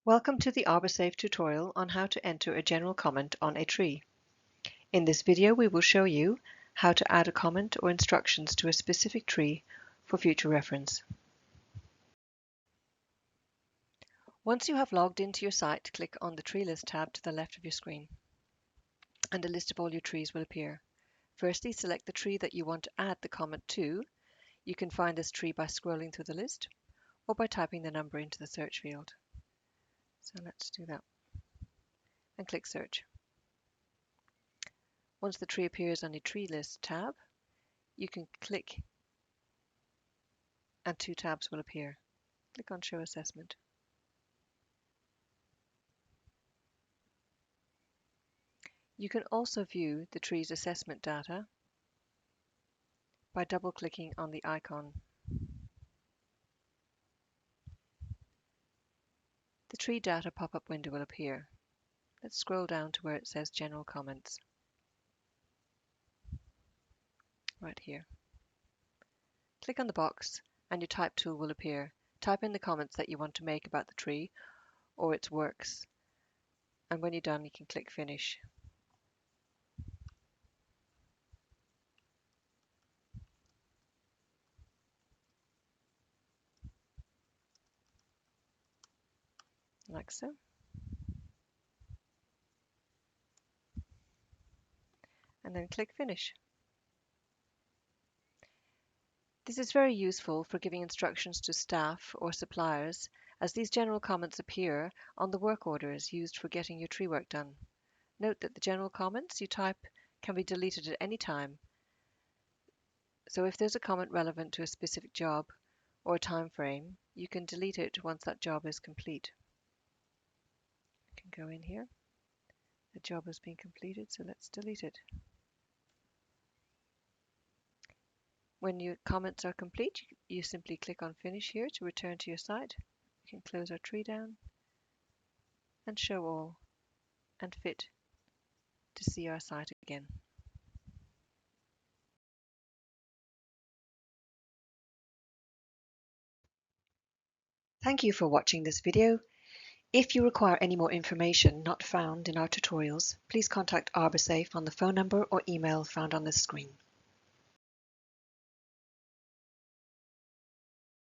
Welcome to the ArborSafe tutorial on how to enter a general comment on a tree. In this video we will show you how to add a comment or instructions to a specific tree for future reference. Once you have logged into your site, click on the Tree List tab to the left of your screen and a list of all your trees will appear. Firstly, select the tree that you want to add the comment to. You can find this tree by scrolling through the list or by typing the number into the search field. So let's do that and click Search. Once the tree appears on the Tree List tab, you can click and two tabs will appear. Click on Show Assessment. You can also view the tree's assessment data by double-clicking on the icon. The tree data pop-up window will appear. Let's scroll down to where it says General Comments. Right here. Click on the box and your type tool will appear. Type in the comments that you want to make about the tree or its works. And when you're done, you can click Finish. Like so. And then click Finish. This is very useful for giving instructions to staff or suppliers, as these general comments appear on the work orders used for getting your tree work done. Note that the general comments you type can be deleted at any time. So if there's a comment relevant to a specific job or a time frame, you can delete it once that job is complete. You can go in here. The job has been completed, so let's delete it. When your comments are complete, you simply click on Finish here to return to your site. You can close our tree down and show all and fit to see our site again. Thank you for watching this video. If you require any more information not found in our tutorials, please contact ArborSafe on the phone number or email found on this screen.